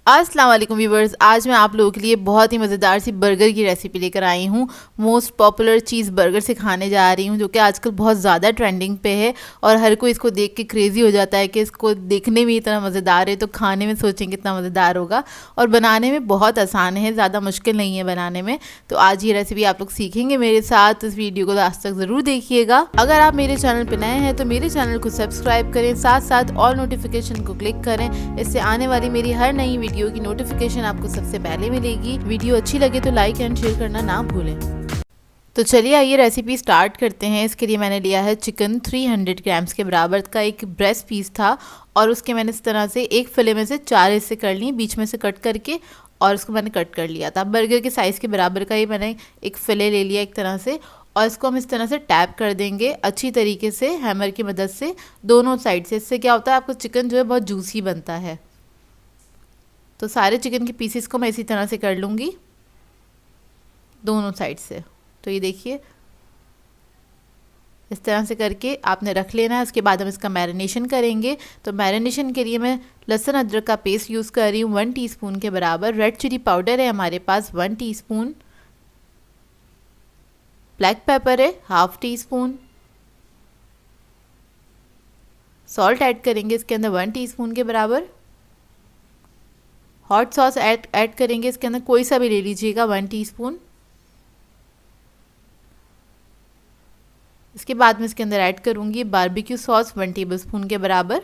अस्सलाम वालेकुम व्यूवर्स, आज मैं आप लोगों के लिए बहुत ही मज़ेदार सी बर्गर की रेसिपी लेकर आई हूँ। मोस्ट पॉपुलर चीज़ बर्गर से खाने जा रही हूँ, जो कि आजकल बहुत ज़्यादा ट्रेंडिंग पे है और हर कोई इसको देख के क्रेज़ी हो जाता है कि इसको देखने में इतना मज़ेदार है तो खाने में सोचें कितना मज़ेदार होगा। और बनाने में बहुत आसान है, ज़्यादा मुश्किल नहीं है बनाने में। तो आज ये रेसिपी आप लोग सीखेंगे मेरे साथ। इस वीडियो को लास्ट तक ज़रूर देखिएगा। अगर आप मेरे चैनल पर नए हैं तो मेरे चैनल को सब्सक्राइब करें, साथ साथ ऑल नोटिफिकेशन को क्लिक करें। इससे आने वाली मेरी हर नई वीडियो की नोटिफिकेशन आपको सबसे पहले मिलेगी। वीडियो अच्छी लगे तो लाइक एंड शेयर करना ना भूलें। तो चलिए आइए रेसिपी स्टार्ट करते हैं। इसके लिए मैंने लिया है चिकन 300 ग्राम्स के बराबर का एक ब्रेस्ट पीस था और उसके मैंने इस तरह से एक फिले में से 4 हिस्से कर लिए, बीच में से कट करके, और उसको मैंने कट कर लिया था। बर्गर के साइज़ के बराबर का ही मैंने एक फिले ले लिया एक तरह से, और इसको हम इस तरह से टैप कर देंगे अच्छी तरीके से हैमर की मदद से दोनों साइड से। इससे क्या होता है, आपका चिकन जो है बहुत जूसी बनता है। तो सारे चिकन के पीसेस को मैं इसी तरह से कर लूँगी दोनों साइड से। तो ये देखिए इस तरह से करके आपने रख लेना है। उसके बाद हम इसका मैरिनेशन करेंगे। तो मैरिनेशन के लिए मैं लहसुन अदरक का पेस्ट यूज़ कर रही हूँ 1 टीस्पून के बराबर। रेड चिली पाउडर है हमारे पास 1 टीस्पून। ब्लैक पेपर है 1/2 टीस्पून। सॉल्ट ऐड करेंगे इसके अंदर 1 टीस्पून के बराबर। हॉट सॉस ऐड करेंगे इसके अंदर, कोई सा भी ले लीजिएगा 1 टीस्पून। इसके बाद मैं इसके अंदर ऐड करूँगी बारबेक्यू सॉस 1 टेबलस्पून के बराबर।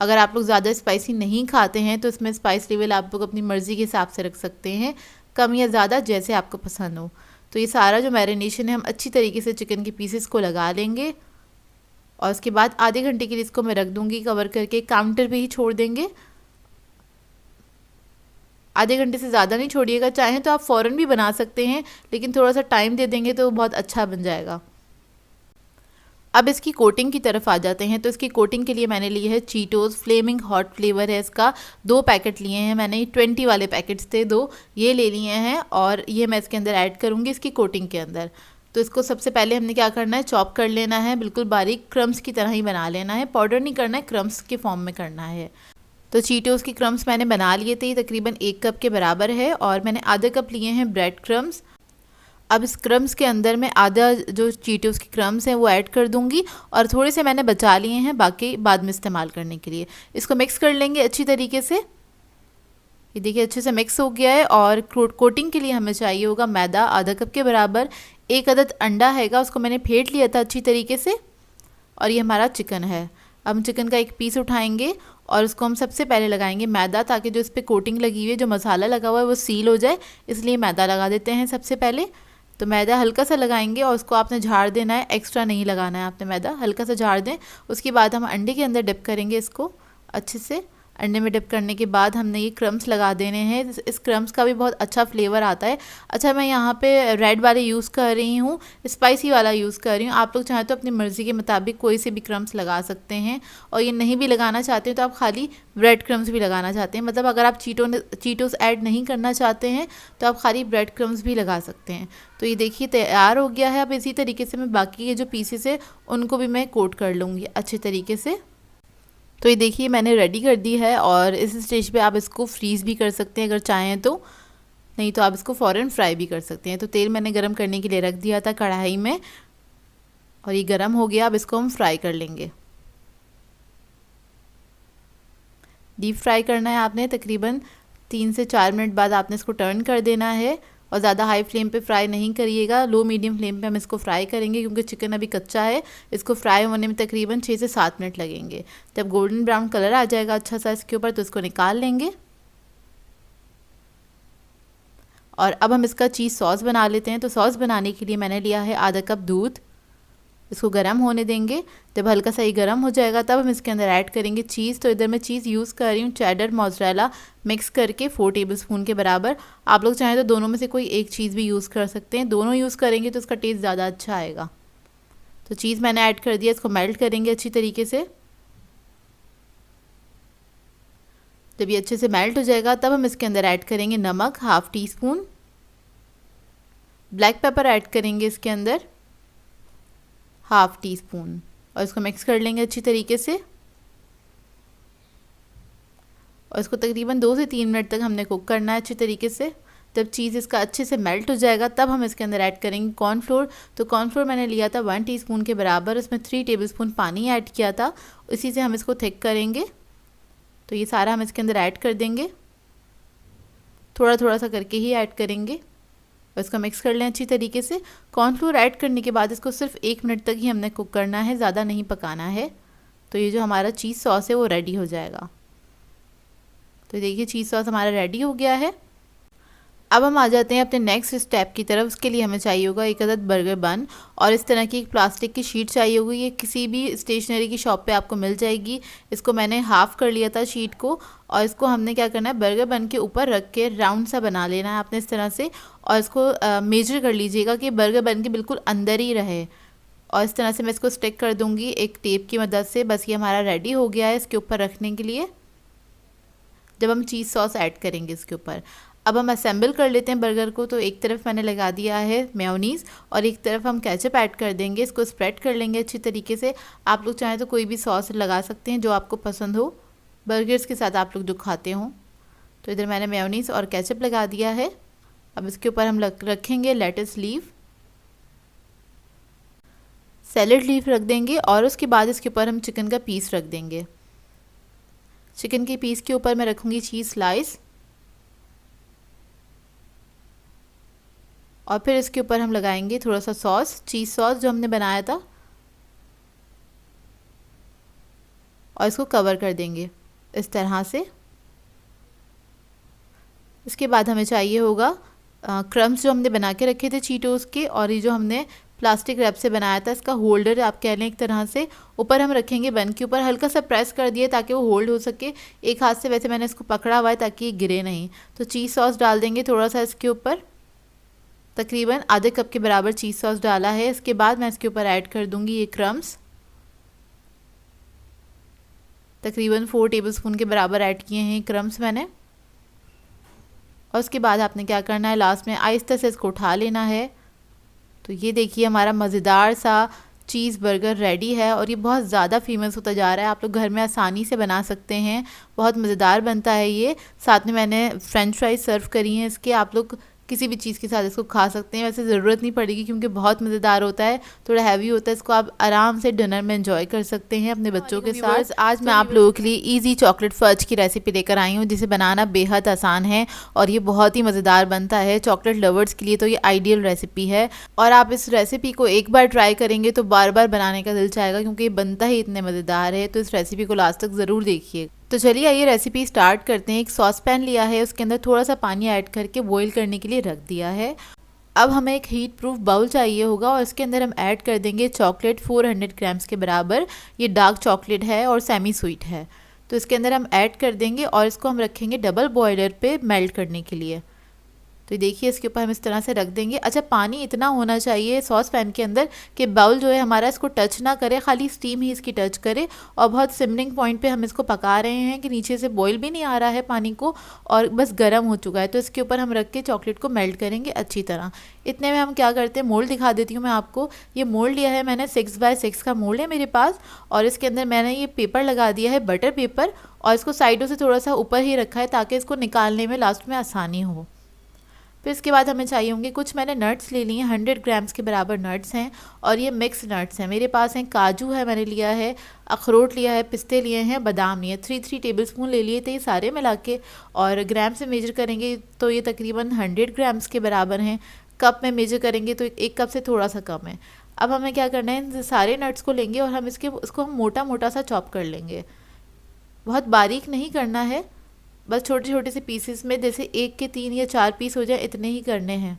अगर आप लोग ज़्यादा स्पाइसी नहीं खाते हैं तो इसमें स्पाइस लेवल आप लोग अपनी मर्ज़ी के हिसाब से रख सकते हैं, कम या ज़्यादा जैसे आपको पसंद हो। तो ये सारा जो मैरिनेशन है हम अच्छी तरीके से चिकन के पीसेस को लगा लेंगे और उसके बाद आधे घंटे के लिए इसको मैं रख दूँगी कवर करके। काउंटर पर ही छोड़ देंगे, आधे घंटे से ज़्यादा नहीं छोड़िएगा। चाहें तो आप फ़ौरन भी बना सकते हैं, लेकिन थोड़ा सा टाइम दे देंगे तो बहुत अच्छा बन जाएगा। अब इसकी कोटिंग की तरफ आ जाते हैं। तो इसकी कोटिंग के लिए मैंने ली है चीटोज़ फ्लेमिंग हॉट फ्लेवर है इसका। 2 पैकेट लिए हैं मैंने, 20 वाले पैकेट्स थे 2, ये ले लिए हैं और ये मैं इसके अंदर ऐड करूँगी इसकी कोटिंग के अंदर। तो इसको सबसे पहले हमने क्या करना है, चॉप कर लेना है, बिल्कुल बारीक क्रम्स की तरह ही बना लेना है। पाउडर नहीं करना है, क्रम्स के फॉर्म में करना है। तो चीटोज़ की क्रम्स मैंने बना लिए थे, तकरीबन 1 कप के बराबर है, और मैंने आधा कप लिए हैं ब्रेड क्रम्स। अब इस क्रम्स के अंदर मैं आधा जो चीटोज़ की क्रम्स हैं वो ऐड कर दूंगी और थोड़े से मैंने बचा लिए हैं बाकी बाद में इस्तेमाल करने के लिए। इसको मिक्स कर लेंगे अच्छी तरीके से। ये देखिए अच्छे से मिक्स हो गया है। और कोटिंग के लिए हमें चाहिए होगा मैदा आधा कप के बराबर। 1 अदद अंडा हैगा, उसको मैंने फेंट लिया था अच्छी तरीके से। और ये हमारा चिकन है। अब हम चिकन का एक पीस उठाएंगे और उसको हम सबसे पहले लगाएंगे मैदा, ताकि जो इस पर कोटिंग लगी हुई है, जो मसाला लगा हुआ है, वो सील हो जाए, इसलिए मैदा लगा देते हैं सबसे पहले। तो मैदा हल्का सा लगाएंगे और उसको आपने झाड़ देना है, एक्स्ट्रा नहीं लगाना है आपने मैदा, हल्का सा झाड़ दें। उसके बाद हम अंडे के अंदर डिप करेंगे इसको अच्छे से। अंडे में डिप करने के बाद हमने ये क्रम्स लगा देने हैं। इस क्रम्स का भी बहुत अच्छा फ्लेवर आता है। अच्छा, मैं यहाँ पे रेड वाले यूज़ कर रही हूँ, स्पाइसी वाला यूज़ कर रही हूँ। आप लोग चाहें तो अपनी मर्ज़ी के मुताबिक कोई से भी क्रम्स लगा सकते हैं, और ये नहीं भी लगाना चाहते हैं तो आप खाली ब्रेड क्रम्स भी लगाना चाहते हैं, मतलब अगर आप चीटोस ऐड नहीं करना चाहते हैं तो आप खाली ब्रेड क्रम्स भी लगा सकते हैं। तो ये देखिए तैयार हो गया है। अब इसी तरीके से मैं बाकी के जो पीसेस है उनको भी मैं कोट कर लूँगी अच्छे तरीके से। तो ये देखिए मैंने रेडी कर दी है, और इस स्टेज पे आप इसको फ्रीज़ भी कर सकते हैं अगर चाहें तो, नहीं तो आप इसको फ़ौरन फ्राई भी कर सकते हैं। तो तेल मैंने गरम करने के लिए रख दिया था कढ़ाई में, और ये गरम हो गया। अब इसको हम फ्राई कर लेंगे। डीप फ्राई करना है आपने, तकरीबन 3 से 4 मिनट बाद आपने इसको टर्न कर देना है, और ज़्यादा हाई फ्लेम पे फ्राई नहीं करिएगा, लो मीडियम फ्लेम पे हम इसको फ्राई करेंगे, क्योंकि चिकन अभी कच्चा है। इसको फ्राई होने में तकरीबन 6 से 7 मिनट लगेंगे। जब गोल्डन ब्राउन कलर आ जाएगा अच्छा सा इसके ऊपर, तो इसको निकाल लेंगे। और अब हम इसका चीज़ सॉस बना लेते हैं। तो सॉस बनाने के लिए मैंने लिया है आधा कप दूध, इसको गर्म होने देंगे। जब हल्का सा ये गर्म हो जाएगा तब हम इसके अंदर ऐड करेंगे चीज़। तो इधर मैं चीज़ यूज़ कर रही हूँ चेडर मोज़रेला मिक्स करके 4 टेबलस्पून के बराबर। आप लोग चाहें तो दोनों में से कोई एक चीज़ भी यूज़ कर सकते हैं, दोनों यूज़ करेंगे तो इसका टेस्ट ज़्यादा अच्छा आएगा। तो चीज़ मैंने ऐड कर दिया, इसको मेल्ट करेंगे अच्छी तरीके से। जब ये अच्छे से मेल्ट हो जाएगा तब हम इसके अंदर ऐड करेंगे नमक 1/2 टीस्पून, ब्लैक पेपर ऐड करेंगे इसके अंदर 1/2 टीस्पून, और इसको मिक्स कर लेंगे अच्छी तरीके से। और इसको तकरीबन 2 से 3 मिनट तक हमने कुक करना है अच्छी तरीके से। जब चीज़ इसका अच्छे से मेल्ट हो जाएगा तब हम इसके अंदर ऐड करेंगे कॉर्नफ्लोर। तो कॉर्नफ्लोर मैंने लिया था 1 टीस्पून के बराबर, उसमें 3 टेबलस्पून पानी ऐड किया था, इसी से हम इसको थिक करेंगे। तो ये सारा हम इसके अंदर ऐड कर देंगे, थोड़ा थोड़ा सा करके ही ऐड करेंगे और इसको मिक्स कर लें अच्छी तरीके से। कॉर्नफ्लोर ऐड करने के बाद इसको सिर्फ 1 मिनट तक ही हमने कुक करना है, ज़्यादा नहीं पकाना है। तो ये जो हमारा चीज़ सॉस है वो रेडी हो जाएगा। तो देखिए चीज़ सॉस हमारा रेडी हो गया है। अब हम आ जाते हैं अपने नेक्स्ट स्टेप की तरफ। उसके लिए हमें चाहिए होगा एक अदद बर्गर बन और इस तरह की एक प्लास्टिक की शीट चाहिए होगी। ये किसी भी स्टेशनरी की शॉप पे आपको मिल जाएगी। इसको मैंने हाफ़ कर लिया था शीट को और इसको हमने क्या करना है, बर्गर बन के ऊपर रख के राउंड सा बना लेना है आपने इस तरह से, और इसको मेजर कर लीजिएगा कि बर्गर बन के बिल्कुल अंदर ही रहे। और इस तरह से मैं इसको स्टिक कर दूँगी एक टेप की मदद से। बस ये हमारा रेडी हो गया है इसके ऊपर रखने के लिए, जब हम चीज़ सॉस ऐड करेंगे इसके ऊपर। अब हम असेंबल कर लेते हैं बर्गर को। तो एक तरफ मैंने लगा दिया है मेयोनीज़ और एक तरफ हम केचप ऐड कर देंगे। इसको स्प्रेड कर लेंगे अच्छी तरीके से। आप लोग चाहें तो कोई भी सॉस लगा सकते हैं जो आपको पसंद हो, बर्गर्स के साथ आप लोग जो खाते हों। तो इधर मैंने मेयोनीज़ और केचप लगा दिया है। अब इसके ऊपर हम रखेंगे लेट्स लीफ, सैलेड लीफ रख देंगे और उसके बाद इसके ऊपर हम चिकन का पीस रख देंगे। चिकन के पीस के ऊपर मैं रखूँगी चीज़ स्लाइस और फिर इसके ऊपर हम लगाएंगे थोड़ा सा सॉस, चीज़ सॉस जो हमने बनाया था, और इसको कवर कर देंगे इस तरह से। इसके बाद हमें चाहिए होगा क्रम्स जो हमने बना के रखे थे चीटोस के, और ये जो हमने प्लास्टिक रैप से बनाया था इसका होल्डर आप कह लें एक तरह से, ऊपर हम रखेंगे बन के ऊपर। हल्का सा प्रेस कर दिए ताकि वो होल्ड हो सके। एक हाथ से वैसे मैंने इसको पकड़ा हुआ है ताकि ये गिरे नहीं। तो चीज़ सॉस डाल देंगे थोड़ा सा इसके ऊपर, तकरीबन आधे कप के बराबर चीज़ सॉस डाला है। इसके बाद मैं इसके ऊपर ऐड कर दूंगी ये क्रम्स, तकरीबन 4 टेबलस्पून के बराबर ऐड किए हैं क्रम्स मैंने। और उसके बाद आपने क्या करना है, लास्ट में आहिस्ता से इसको उठा लेना है। तो ये देखिए हमारा मज़ेदार सा चीज़ बर्गर रेडी है और ये बहुत ज़्यादा फेमस होता जा रहा है। आप लोग घर में आसानी से बना सकते हैं, बहुत मज़ेदार बनता है ये। साथ में मैंने फ्रेंच फ्राइज सर्व करी हैं इसके, आप लोग किसी भी चीज़ के साथ इसको खा सकते हैं। वैसे ज़रूरत नहीं पड़ेगी क्योंकि बहुत मज़ेदार होता है, थोड़ा हैवी होता है। इसको आप आराम से डिनर में एंजॉय कर सकते हैं अपने बच्चों के साथ। आज मैं आप लोगों के लिए इजी चॉकलेट फज की रेसिपी लेकर आई हूँ जिसे बनाना बेहद आसान है और ये बहुत ही मज़ेदार बनता है। चॉकलेट लवर्स के लिए तो ये आइडियल रेसिपी है और आप इस रेसिपी को एक बार ट्राई करेंगे तो बार बार बनाने का दिल चाहेगा क्योंकि ये बनता ही इतने मज़ेदार है। तो इस रेसिपी को लास्ट तक ज़रूर देखिए। तो चलिए आइए रेसिपी स्टार्ट करते हैं। एक सॉस पैन लिया है, उसके अंदर थोड़ा सा पानी ऐड करके बॉईल करने के लिए रख दिया है। अब हमें एक हीट प्रूफ बाउल चाहिए होगा और इसके अंदर हम ऐड कर देंगे चॉकलेट 400 ग्राम्स के बराबर। ये डार्क चॉकलेट है और सेमी स्वीट है, तो इसके अंदर हम ऐड कर देंगे और इसको हम रखेंगे डबल बॉयलर पे मेल्ट करने के लिए। तो देखिए इसके ऊपर हम इस तरह से रख देंगे। अच्छा, पानी इतना होना चाहिए सॉस पैन के अंदर कि बाउल जो है हमारा इसको टच ना करे, खाली स्टीम ही इसकी टच करे। और बहुत सिमरिंग पॉइंट पे हम इसको पका रहे हैं कि नीचे से बॉईल भी नहीं आ रहा है पानी को और बस गर्म हो चुका है। तो इसके ऊपर हम रख के चॉकलेट को मेल्ट करेंगे अच्छी तरह। इतने में हम क्या करते हैं, मोल्ड दिखा देती हूँ मैं आपको। ये मोल्ड लिया है मैंने 6x6 का मोल्ड है मेरे पास और इसके अंदर मैंने ये पेपर लगा दिया है बटर पेपर और इसको साइडों से थोड़ा सा ऊपर ही रखा है ताकि इसको निकालने में लास्ट में आसानी हो। फिर इसके बाद हमें चाहिए होंगे कुछ मैंने नट्स ले लिए हैं, 100 ग्राम्स के बराबर नट्स हैं और ये मिक्स नट्स हैं मेरे पास हैं। काजू है मैंने लिया है, अखरोट लिया है, पिस्ते लिए हैं, बादाम लिए, 3 टेबलस्पून ले लिए थे ये सारे मिला के। और ग्राम से मेजर करेंगे तो ये तकरीबन 100 ग्राम्स के बराबर हैं। कप में मेजर करेंगे तो 1 कप से थोड़ा सा कम है। अब हमें क्या करना है, इन सारे नट्स को लेंगे और हम इसको हम मोटा मोटा सा चॉप कर लेंगे। बहुत बारीक नहीं करना है, बस छोटे छोटे से पीसेस में, जैसे 1 के 3 या 4 पीस हो जाए इतने ही करने हैं,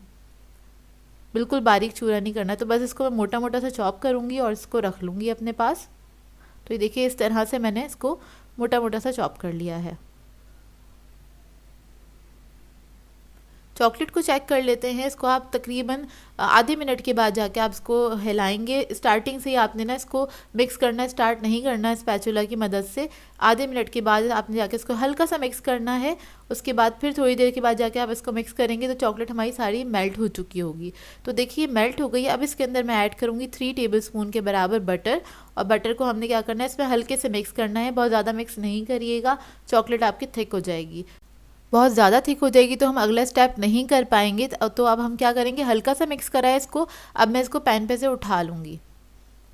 बिल्कुल बारीक चूरा नहीं करना। तो बस इसको मैं मोटा मोटा सा चॉप करूँगी और इसको रख लूँगी अपने पास। तो ये देखिए इस तरह से मैंने इसको मोटा मोटा सा चॉप कर लिया है। चॉकलेट को चेक कर लेते हैं। इसको आप तकरीबन आधे मिनट के बाद जाके आप इसको हिलाएंगे। स्टार्टिंग से ही आपने ना इसको मिक्स करना स्टार्ट नहीं करना है स्पैचुला की मदद से। आधे मिनट के बाद आपने जाके इसको हल्का सा मिक्स करना है। उसके बाद फिर थोड़ी देर के बाद जाके आप इसको मिक्स करेंगे तो चॉकलेट हमारी सारी मेल्ट हो चुकी होगी। तो देखिए मेल्ट हो गई है। अब इसके अंदर मैं ऐड करूँगी 3 टेबलस्पून के बराबर बटर। और बटर को हमने क्या करना है, इसमें हल्के से मिक्स करना है, बहुत ज़्यादा मिक्स नहीं करिएगा, चॉकलेट आपकी थिक हो जाएगी। बहुत ज़्यादा थिक हो जाएगी तो हम अगला स्टेप नहीं कर पाएंगे। तो अब हम क्या करेंगे, हल्का सा मिक्स करा है इसको, अब मैं इसको पैन पे से उठा लूँगी।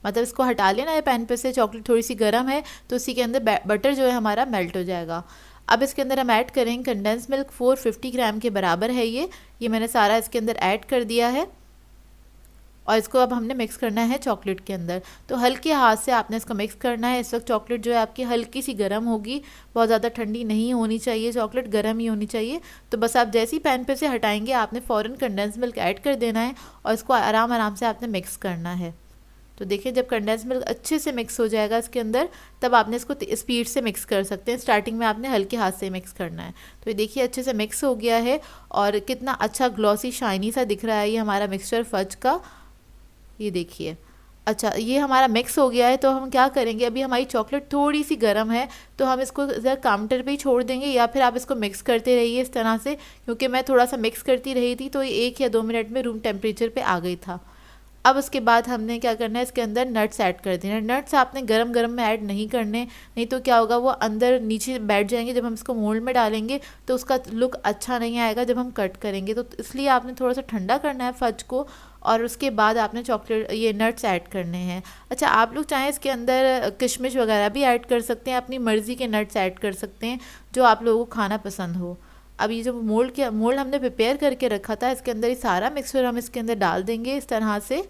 मतलब इसको हटा लेना है पैन पे से, चॉकलेट थोड़ी सी गर्म है तो उसी के अंदर बटर जो है हमारा मेल्ट हो जाएगा। अब इसके अंदर हम ऐड करेंगे कंडेंस मिल्क 450 ग्राम के बराबर है ये मैंने सारा इसके अंदर ऐड कर दिया है। और इसको अब हमने मिक्स करना है चॉकलेट के अंदर। तो हल्के हाथ से आपने इसको मिक्स करना है। इस वक्त चॉकलेट जो है आपकी हल्की सी गर्म होगी, बहुत ज़्यादा ठंडी नहीं होनी चाहिए, चॉकलेट गर्म ही होनी चाहिए। तो बस आप जैसे ही पैन पे से हटाएंगे आपने फ़ौरन कंडेंस मिल्क ऐड कर देना है और इसको आराम आराम से आपने मिक्स करना है। तो देखिए जब कंडेंस मिल्क अच्छे से मिक्स हो जाएगा इसके अंदर, तब आपने इसको स्पीड से मिक्स कर सकते हैं। स्टार्टिंग में आपने हल्के हाथ से मिक्स करना है। तो ये देखिए अच्छे से मिक्स हो गया है और कितना अच्छा ग्लॉसी शाइनी सा दिख रहा है ये हमारा मिक्सचर फज का। ये देखिए अच्छा ये हमारा मिक्स हो गया है। तो हम क्या करेंगे, अभी हमारी चॉकलेट थोड़ी सी गर्म है तो हम इसको ज़रा काउंटर पे ही छोड़ देंगे, या फिर आप इसको मिक्स करते रहिए इस तरह से, क्योंकि मैं थोड़ा सा मिक्स करती रही थी तो ये 1 या 2 मिनट में रूम टेम्परेचर पे आ गई था। अब उसके बाद हमने क्या करना है, इसके अंदर नट्स ऐड कर देना है। नट्स आपने गरम गरम में ऐड नहीं करने, नहीं तो क्या होगा वो अंदर नीचे बैठ जाएंगे। जब हम इसको मोल्ड में डालेंगे तो उसका लुक अच्छा नहीं आएगा जब हम कट करेंगे। तो इसलिए आपने थोड़ा सा ठंडा करना है फज को और उसके बाद आपने चॉकलेट ये नट्स ऐड करने हैं। अच्छा आप लोग चाहें इसके अंदर किशमिश वगैरह भी ऐड कर सकते हैं, अपनी मर्ज़ी के नट्स ऐड कर सकते हैं जो आप लोगों को खाना पसंद हो। अब ये जो मोल्ड हमने प्रिपेयर करके रखा था, इसके अंदर ये सारा मिक्सचर हम इसके अंदर डाल देंगे इस तरह से।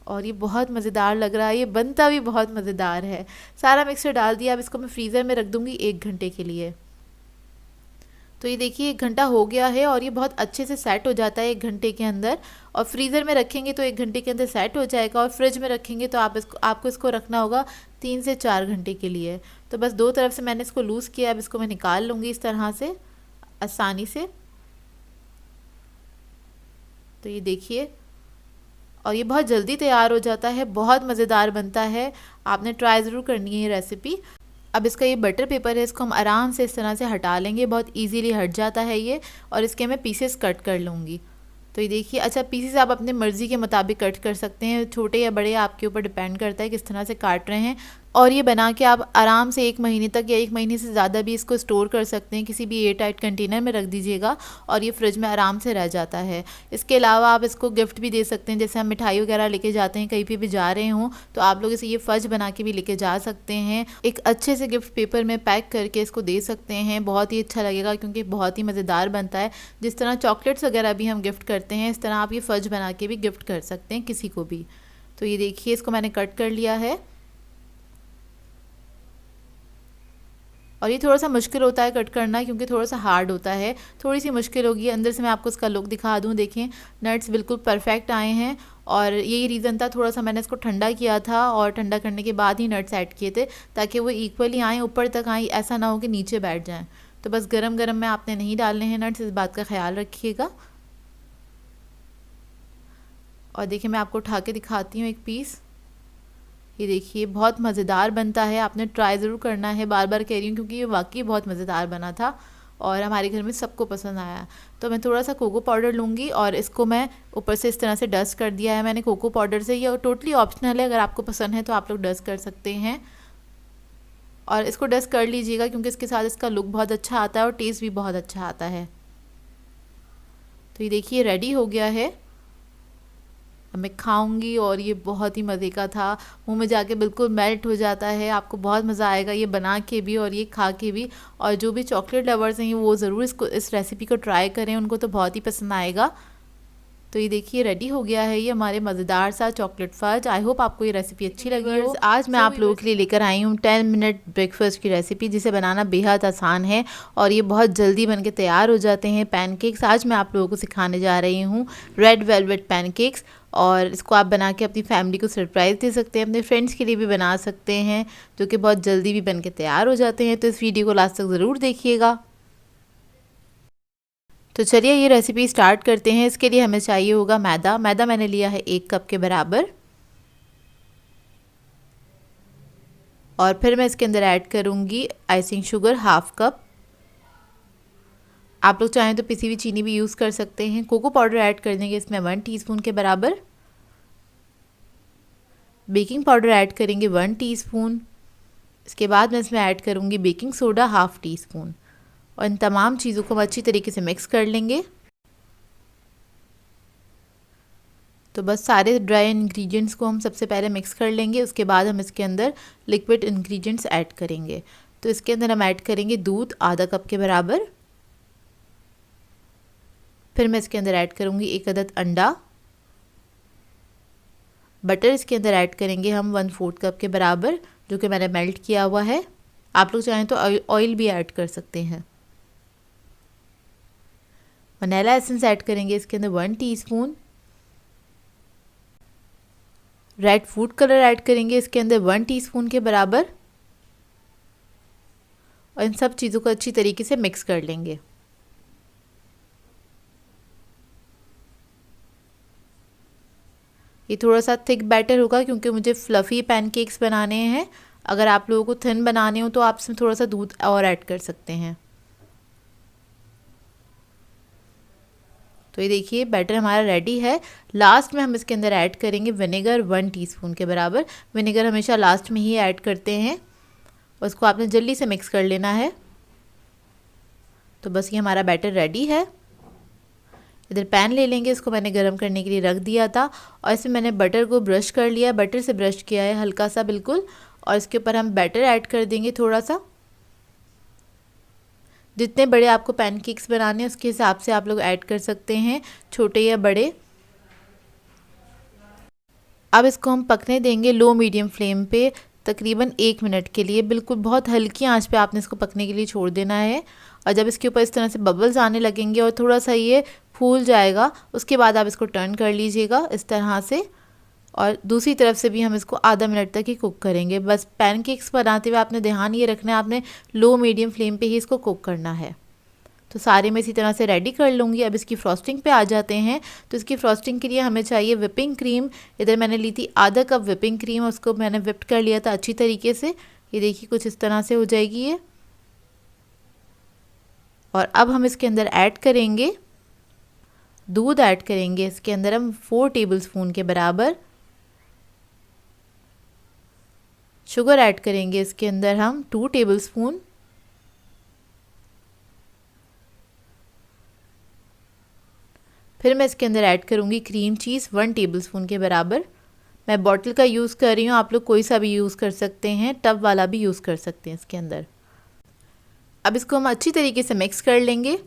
और ये बहुत मज़ेदार लग रहा है, ये बनता भी बहुत मज़ेदार है। सारा मिक्सचर डाल दिया। अब इसको मैं फ्रीज़र में रख दूँगी 1 घंटे के लिए। तो ये देखिए 1 घंटा हो गया है और ये बहुत अच्छे से सेट हो जाता है 1 घंटे के अंदर। और फ्रीज़र में रखेंगे तो 1 घंटे के अंदर सेट हो जाएगा, और फ्रिज में रखेंगे तो आपको इसको रखना होगा 3 से 4 घंटे के लिए। तो बस 2 तरफ से मैंने इसको लूज़ किया। अब इसको मैं निकाल लूँगी इस तरह से आसानी से। तो ये देखिए, और ये बहुत जल्दी तैयार हो जाता है, बहुत मज़ेदार बनता है। आपने ट्राई ज़रूर करनी है ये रेसिपी। अब इसका ये बटर पेपर है, इसको हम आराम से इस तरह से हटा लेंगे, बहुत इजीली हट जाता है ये। और इसके मैं पीसेस कट कर लूँगी। तो ये देखिए अच्छा पीसेस आप अपने मर्ज़ी के मुताबिक कट कर सकते हैं, छोटे या बड़े आपके ऊपर डिपेंड करता है किस तरह से काट रहे हैं। और ये बना के आप आराम से 1 महीने तक या 1 महीने से ज़्यादा भी इसको स्टोर कर सकते हैं। किसी भी एयर टाइट कंटेनर में रख दीजिएगा और ये फ्रिज में आराम से रह जाता है। इसके अलावा आप इसको गिफ्ट भी दे सकते हैं, जैसे हम मिठाई वगैरह लेके जाते हैं, कहीं पे भी जा रहे हों तो आप लोग इसे ये फज बना के भी लेके जा सकते हैं। एक अच्छे से गिफ्ट पेपर में पैक करके इसको दे सकते हैं, बहुत ही अच्छा लगेगा क्योंकि बहुत ही मज़ेदार बनता है। जिस तरह चॉकलेट्स वगैरह भी हम गिफ्ट करते हैं, इस तरह आप ये फज बना के भी गिफ्ट कर सकते हैं किसी को भी। तो ये देखिए इसको मैंने कट कर लिया है। और ये थोड़ा सा मुश्किल होता है कट करना क्योंकि थोड़ा सा हार्ड होता है, थोड़ी सी मुश्किल होगी। अंदर से मैं आपको इसका लुक दिखा दूँ, देखें नट्स बिल्कुल परफेक्ट आए हैं। और यही रीज़न था, थोड़ा सा मैंने इसको ठंडा किया था और ठंडा करने के बाद ही नट्स ऐड किए थे ताकि वो इक्वली आएँ, ऊपर तक आएँ, ऐसा ना हो कि नीचे बैठ जाएँ। तो बस गरम गरम में आपने नहीं डालने हैं नट्स, इस बात का ख्याल रखिएगा। और देखिए मैं आपको उठा के दिखाती हूँ एक पीस। ये देखिए बहुत मज़ेदार बनता है, आपने ट्राई ज़रूर करना है, बार बार कह रही हूँ क्योंकि ये वाकई बहुत मज़ेदार बना था और हमारे घर में सबको पसंद आया। तो मैं थोड़ा सा कोको पाउडर लूँगी और इसको मैं ऊपर से इस तरह से डस्ट कर दिया है मैंने कोको पाउडर से। ये टोटली ऑप्शनल है, अगर आपको पसंद है तो आप लोग डस्ट कर सकते हैं। और इसको डस्ट कर लीजिएगा क्योंकि इसके साथ इसका लुक बहुत अच्छा आता है और टेस्ट भी बहुत अच्छा आता है। तो ये देखिए रेडी हो गया है, अब मैं खाऊंगी और ये बहुत ही मज़े का था, मुंह में जाके बिल्कुल मेल्ट हो जाता है। आपको बहुत मज़ा आएगा ये बना के भी और ये खा के भी। और जो भी चॉकलेट लवर्स हैं वो ज़रूर इस रेसिपी को ट्राई करें, उनको तो बहुत ही पसंद आएगा। तो ये देखिए रेडी हो गया है ये हमारे मज़ेदार सा चॉकलेट फज। आई होप आपको ये रेसिपी अच्छी लगी हो। आज मैं आप लोगों के लिए लेकर आई हूँ 10 मिनट ब्रेकफास्ट की रेसिपी, जिसे बनाना बेहद आसान है और ये बहुत जल्दी बन के तैयार हो जाते हैं। पैनकेक्स आज मैं आप लोगों को सिखाने जा रही हूँ, रेड वेलवेट पैनकेक्स। और इसको आप बना के अपनी फैमिली को सरप्राइज़ दे सकते हैं, अपने फ्रेंड्स के लिए भी बना सकते हैं, जो कि बहुत जल्दी भी बन के तैयार हो जाते हैं। तो इस वीडियो को लास्ट तक ज़रूर देखिएगा। तो चलिए ये रेसिपी स्टार्ट करते हैं। इसके लिए हमें चाहिए होगा मैदा। मैदा मैंने लिया है 1 कप के बराबर, और फिर मैं इसके अंदर ऐड करूँगी आइसिंग शुगर 1/2 कप। आप लोग चाहें तो पिसी हुई चीनी भी यूज़ कर सकते हैं। कोको पाउडर ऐड कर देंगे इसमें 1 टीस्पून के बराबर। बेकिंग पाउडर ऐड करेंगे 1 टीस्पून। इसके बाद मैं इसमें ऐड करूँगी बेकिंग सोडा 1/2 टीस्पून, और इन तमाम चीज़ों को हम अच्छी तरीके से मिक्स कर लेंगे। तो बस सारे ड्राई इंग्रेडिएंट्स को हम सबसे पहले मिक्स कर लेंगे, उसके बाद हम इसके अंदर लिक्विड इंग्रेडिएंट्स ऐड करेंगे। तो इसके अंदर हम ऐड करेंगे दूध आधा कप के बराबर। फिर मैं इसके अंदर ऐड करूँगी 1 अदद अंडा। बटर इसके अंदर ऐड करेंगे हम 1/4 कप के बराबर, जो कि मैंने मेल्ट किया हुआ है। आप लोग चाहें तो ऑयल भी ऐड कर सकते हैं। वनीला एसेंस ऐड करेंगे इसके अंदर 1 teaspoon. Red food colour add करेंगे इसके अंदर 1 टीस्पून के बराबर, और इन सब चीज़ों को अच्छी तरीके से मिक्स कर लेंगे। ये थोड़ा सा थिक बैटर होगा क्योंकि मुझे फ्लफ़ी पैनकेक्स बनाने हैं। अगर आप लोगों को थिन बनाने हो तो आप इसमें थोड़ा सा दूध और ऐड कर सकते हैं। तो ये देखिए बैटर हमारा रेडी है। लास्ट में हम इसके अंदर ऐड करेंगे विनेगर 1 टीस्पून के बराबर। विनेगर हमेशा लास्ट में ही ऐड करते हैं, और उसको आपने जल्दी से मिक्स कर लेना है। तो बस ये हमारा बैटर रेडी है। इधर पैन ले लेंगे, इसको मैंने गर्म करने के लिए रख दिया था, और इसमें मैंने बटर को ब्रश कर लिया। बटर से ब्रश किया है हल्का सा बिल्कुल, और इसके ऊपर हम बैटर ऐड कर देंगे थोड़ा सा। जितने बड़े आपको पैनकेक्स बनाने हैं उसके हिसाब से आप लोग ऐड कर सकते हैं, छोटे या बड़े। अब इसको हम पकने देंगे लो मीडियम फ्लेम पे तकरीबन 1 मिनट के लिए। बिल्कुल बहुत हल्की आंच पे आपने इसको पकने के लिए छोड़ देना है। और जब इसके ऊपर इस तरह से बबल्स आने लगेंगे और थोड़ा सा ये फूल जाएगा, उसके बाद आप इसको टर्न कर लीजिएगा इस तरह से, और दूसरी तरफ से भी हम इसको आधा मिनट तक ही कुक करेंगे। बस पैनकेक्स बनाते हुए आपने ध्यान ये रखना है, आपने लो मीडियम फ्लेम पे ही इसको कुक करना है। तो सारे मैं इसी तरह से रेडी कर लूँगी। अब इसकी फ्रॉस्टिंग पे आ जाते हैं। तो इसकी फ्रॉस्टिंग के लिए हमें चाहिए विपिंग क्रीम। इधर मैंने ली थी आधा कप विपिंग क्रीम, उसको मैंने विप्ड कर लिया था अच्छी तरीके से। ये देखिए कुछ इस तरह से हो जाएगी ये। और अब हम इसके अंदर ऐड करेंगे दूध। ऐड करेंगे इसके अंदर हम 4 टेबलस्पून के बराबर। शुगर ऐड करेंगे इसके अंदर हम 2 टेबलस्पून। फिर मैं इसके अंदर ऐड करूँगी क्रीम चीज़ 1 टेबलस्पून के बराबर। मैं बॉटल का यूज़ कर रही हूँ, आप लोग कोई सा भी यूज़ कर सकते हैं, टब वाला भी यूज़ कर सकते हैं इसके अंदर। अब इसको हम अच्छी तरीके से मिक्स कर लेंगे।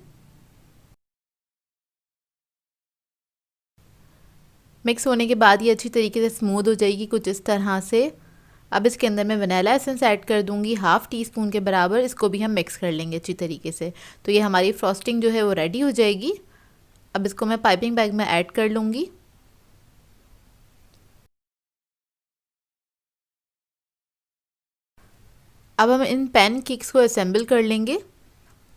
मिक्स होने के बाद ये अच्छी तरीके से स्मूथ हो जाएगी कुछ इस तरह से। अब इसके अंदर मैं वनीला एसेंस ऐड कर दूंगी 1/2 टीस्पून के बराबर। इसको भी हम मिक्स कर लेंगे अच्छी तरीके से। तो ये हमारी फ्रॉस्टिंग जो है वो रेडी हो जाएगी। अब इसको मैं पाइपिंग बैग में ऐड कर लूँगी। अब हम इन पैनकेक्स को असेंबल कर लेंगे।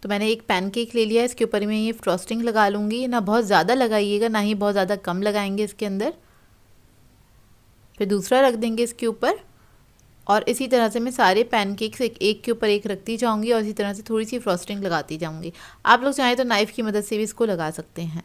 तो मैंने एक पैनकेक ले लिया है, इसके ऊपर मैं ये फ्रॉस्टिंग लगा लूँगी। ना बहुत ज़्यादा लगाइएगा, ना ही बहुत ज़्यादा कम लगाएंगे इसके अंदर। फिर दूसरा रख देंगे इसके ऊपर, और इसी तरह से मैं सारे पैनकेक्स एक के ऊपर एक रखती जाऊँगी, और इसी तरह से थोड़ी सी फ्रॉस्टिंग लगाती जाऊँगी। आप लोग चाहें तो नाइफ़ की मदद से भी इसको लगा सकते हैं।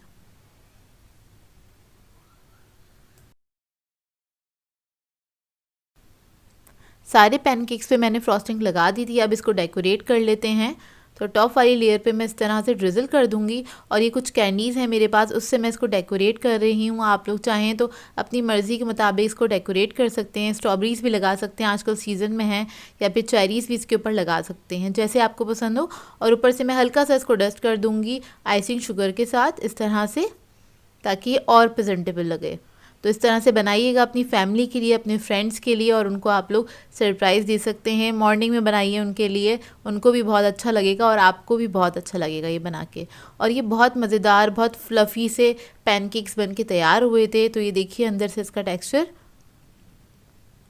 सारे पैनकेक्स पे मैंने फ्रॉस्टिंग लगा दी थी। अब इसको डेकोरेट कर लेते हैं। तो टॉप वाली लेयर पे मैं इस तरह से ड्रिज़ल कर दूंगी, और ये कुछ कैंडीज़ हैं मेरे पास, उससे मैं इसको डेकोरेट कर रही हूँ। आप लोग चाहें तो अपनी मर्ज़ी के मुताबिक इसको डेकोरेट कर सकते हैं। स्ट्रॉबेरीज़ भी लगा सकते हैं, आजकल सीज़न में है, या फिर चेरीज़ भी इसके ऊपर लगा सकते हैं, जैसे आपको पसंद हो। और ऊपर से मैं हल्का सा इसको डस्ट कर दूँगी आइसिंग शुगर के साथ इस तरह से, ताकि ये और प्रेजेंटेबल लगे। तो इस तरह से बनाइएगा अपनी फैमिली के लिए, अपने फ्रेंड्स के लिए, और उनको आप लोग सरप्राइज़ दे सकते हैं। मॉर्निंग में बनाइए उनके लिए, उनको भी बहुत अच्छा लगेगा और आपको भी बहुत अच्छा लगेगा ये बना के। और ये बहुत मज़ेदार, बहुत फ्लफ़ी से पैनकेक्स बन के तैयार हुए थे। तो ये देखिए अंदर से इसका टेक्सचर,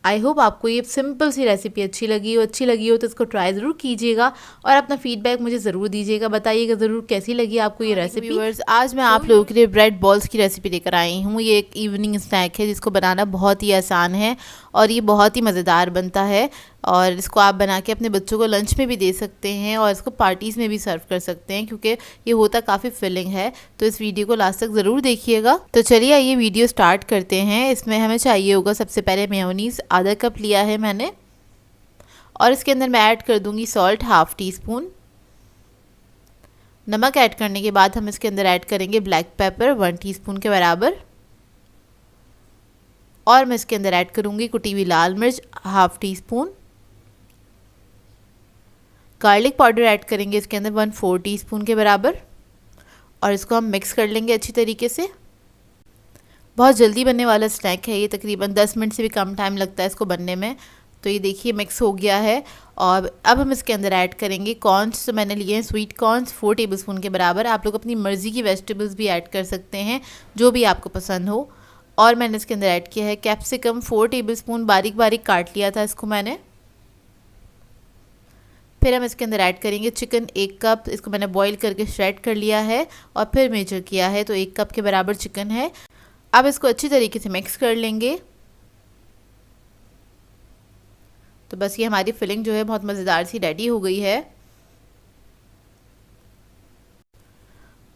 आई होप आपको ये सिंपल सी रेसिपी अच्छी लगी हो तो इसको ट्राई ज़रूर कीजिएगा और अपना फीडबैक मुझे ज़रूर दीजिएगा, बताइएगा ज़रूर कैसी लगी आपको ये रेसिपी। व्यूअर्स, आज मैं आप लोगों के लिए ब्रेड बॉल्स की रेसिपी लेकर आई हूँ। ये एक इवनिंग स्नैक है जिसको बनाना बहुत ही आसान है और ये बहुत ही मज़ेदार बनता है और इसको आप बना के अपने बच्चों को लंच में भी दे सकते हैं और इसको पार्टीज़ में भी सर्व कर सकते हैं क्योंकि ये होता काफ़ी फिलिंग है। तो इस वीडियो को लास्ट तक ज़रूर देखिएगा। तो चलिए आइए वीडियो स्टार्ट करते हैं। इसमें हमें चाहिए होगा सबसे पहले मेयोनीज़ आधा कप लिया है मैंने और इसके अंदर मैं ऐड कर दूँगी सॉल्ट हाफ़ टी स्पून। नमक ऐड करने के बाद हम इसके अंदर ऐड करेंगे ब्लैक पेपर 1 टीस्पून के बराबर और मैं इसके अंदर ऐड करूँगी कुटी हुई लाल मिर्च half tea spoon. Garlic powder add करेंगे इसके अंदर 1/4 टीस्पून के बराबर और इसको हम मिक्स कर लेंगे अच्छी तरीके से। बहुत जल्दी बनने वाला स्नैक है ये, तकरीबन 10 मिनट से भी कम टाइम लगता है इसको बनने में। तो ये देखिए मिक्स हो गया है और अब हम इसके अंदर ऐड करेंगे कॉर्न्स। तो मैंने लिए हैं स्वीट कॉर्न्स 4 टेबलस्पून के बराबर। आप लोग अपनी मर्ज़ी की वेजिटेबल्स भी ऐड कर सकते हैं जो भी आपको पसंद हो। और मैंने इसके अंदर ऐड किया है कैप्सिकम 4 टेबलस्पून, बारीक बारीक काट लिया था इसको मैंने। फिर हम इसके अंदर ऐड करेंगे चिकन 1 कप, इसको मैंने बॉईल करके श्रेड कर लिया है और फिर मेजर किया है तो 1 कप के बराबर चिकन है। अब इसको अच्छी तरीके से मिक्स कर लेंगे। तो बस ये हमारी फिलिंग जो है बहुत मज़ेदार सी रेडी हो गई है।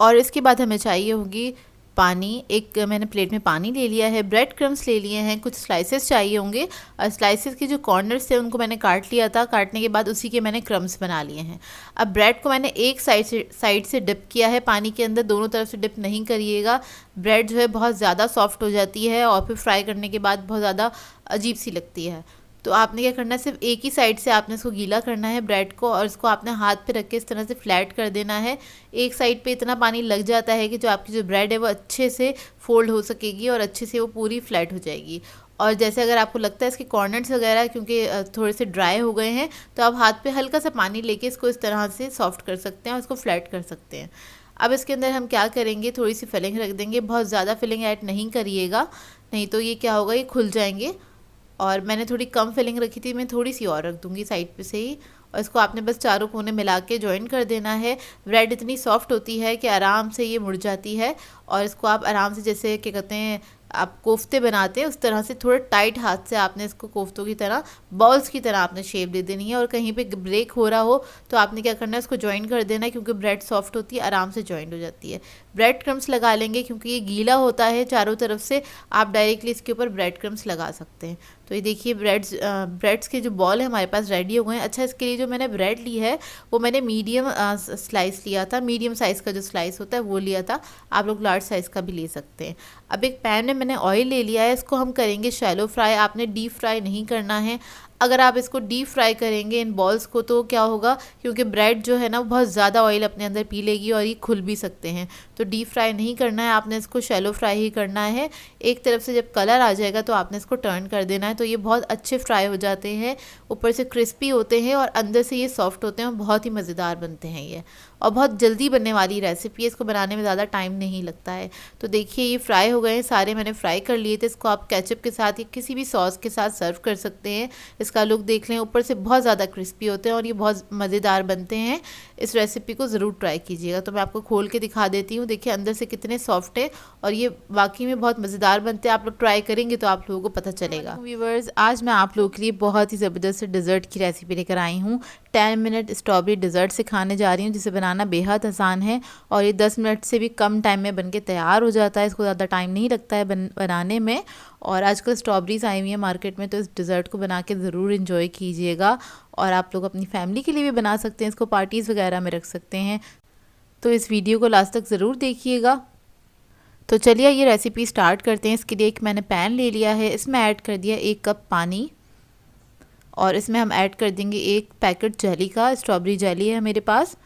और इसके बाद हमें चाहिए होगी पानी। एक मैंने प्लेट में पानी ले लिया है, ब्रेड क्रम्स ले लिए हैं, कुछ स्लाइसेस चाहिए होंगे और स्लाइसेस के जो कॉर्नर्स थे उनको मैंने काट लिया था। काटने के बाद उसी के मैंने क्रम्स बना लिए हैं। अब ब्रेड को मैंने एक साइड से डिप किया है पानी के अंदर, दोनों तरफ से डिप नहीं करिएगा। ब्रेड जो है बहुत ज़्यादा सॉफ्ट हो जाती है और फिर फ्राई करने के बाद बहुत ज़्यादा अजीब सी लगती है। तो आपने क्या करना है, सिर्फ एक ही साइड से आपने इसको गीला करना है ब्रेड को और इसको आपने हाथ पे रख के इस तरह से फ्लैट कर देना है। एक साइड पे इतना पानी लग जाता है कि जो आपकी जो ब्रेड है वो अच्छे से फोल्ड हो सकेगी और अच्छे से वो पूरी फ्लैट हो जाएगी। और जैसे अगर आपको लगता है इसके कॉर्नर्स वगैरह क्योंकि थोड़े से ड्राई हो गए हैं तो आप हाथ पे हल्का सा पानी लेके इसको इस तरह से सॉफ्ट कर सकते हैं और इसको फ्लैट कर सकते हैं। अब इसके अंदर हम क्या करेंगे, थोड़ी सी फिलिंग रख देंगे। बहुत ज़्यादा फिलिंग ऐड नहीं करिएगा, नहीं तो ये क्या होगा, ये खुल जाएंगे। और मैंने थोड़ी कम फिलिंग रखी थी, मैं थोड़ी सी और रख दूँगी साइड पे से ही। और इसको आपने बस चारों कोने मिला के ज्वाइन कर देना है। ब्रेड इतनी सॉफ्ट होती है कि आराम से ये मुड़ जाती है और इसको आप आराम से, जैसे क्या कहते हैं आप कोफ्ते बनाते हैं उस तरह से थोड़ा टाइट हाथ से आपने इसको कोफ्तों की तरह, बॉल्स की तरह आपने शेप दे देनी है। और कहीं पे ब्रेक हो रहा हो तो आपने क्या करना है, इसको ज्वाइन कर देना है क्योंकि ब्रेड सॉफ्ट होती है, आराम से ज्वाइन हो जाती है। ब्रेड क्रम्स लगा लेंगे क्योंकि ये गीला होता है चारों तरफ से, आप डायरेक्टली इसके ऊपर ब्रेड क्रम्स लगा सकते हैं। तो ये देखिए ब्रेड्स के जो बॉल है हमारे पास रेडी हो गए हैं। अच्छा, इसके लिए जो मैंने ब्रेड ली है वो मैंने मीडियम स्लाइस लिया था, मीडियम साइज़ का जो स्लाइस होता है वो लिया था। आप लोग लार्ज साइज़ का भी ले सकते हैं। अब एक पैन में मैंने ऑयल ले लिया है, इसको हम करेंगे शैलो फ्राई। आपने डीप फ्राई नहीं करना है। अगर आप इसको डीप फ्राई करेंगे इन बॉल्स को तो क्या होगा, क्योंकि ब्रेड जो है ना वो बहुत ज़्यादा ऑयल अपने अंदर पी लेगी और ये खुल भी सकते हैं। तो डीप फ्राई नहीं करना है, आपने इसको शैलो फ्राई ही करना है। एक तरफ से जब कलर आ जाएगा तो आपने इसको टर्न कर देना है। तो ये बहुत अच्छे फ्राई हो जाते हैं, ऊपर से क्रिस्पी होते हैं और अंदर से ये सॉफ्ट होते हैं और बहुत ही मज़ेदार बनते हैं ये। और बहुत जल्दी बनने वाली रेसिपी है, इसको बनाने में ज़्यादा टाइम नहीं लगता है। तो देखिए ये फ्राई हो गए हैं सारे, मैंने फ्राई कर लिए थे। इसको आप केचप के साथ या किसी भी सॉस के साथ सर्व कर सकते हैं। इसका लुक देख लें, ऊपर से बहुत ज़्यादा क्रिस्पी होते हैं और ये बहुत मज़ेदार बनते हैं। इस रेसिपी को ज़रूर ट्राई कीजिएगा। तो मैं आपको खोल के दिखा देती हूँ, देखिए अंदर से कितने सॉफ्ट है और ये वाकई में बहुत मज़ेदार बनते हैं। आप लोग ट्राई करेंगे तो आप लोगों को पता चलेगा। व्यूअर्स, आज मैं आप लोगों के लिए बहुत ही ज़बरदस्त डिज़र्ट की रेसिपी लेकर आई हूँ। 10 मिनट स्ट्रॉबेरी डिज़र्ट सिखाने जा रही हूँ जिसे बनाना बेहद आसान है और ये 10 मिनट से भी कम टाइम में बनके तैयार हो जाता है। इसको ज़्यादा टाइम नहीं लगता है बनाने में। और आजकल स्ट्रॉबेरीज आई हुई हैं मार्केट में, तो इस डिज़र्ट को बना के ज़रूर इंजॉय कीजिएगा। और आप लोग अपनी फैमिली के लिए भी बना सकते हैं, इसको पार्टीज़ वगैरह में रख सकते हैं। तो इस वीडियो को लास्ट तक ज़रूर देखिएगा। तो चलिए ये रेसिपी स्टार्ट करते हैं। इसके लिए एक मैंने पैन ले लिया है, इसमें ऐड कर दिया 1 कप पानी और इसमें हम ऐड कर देंगे 1 पैकेट जेली का, स्ट्रॉबेरी जेली है मेरे पास,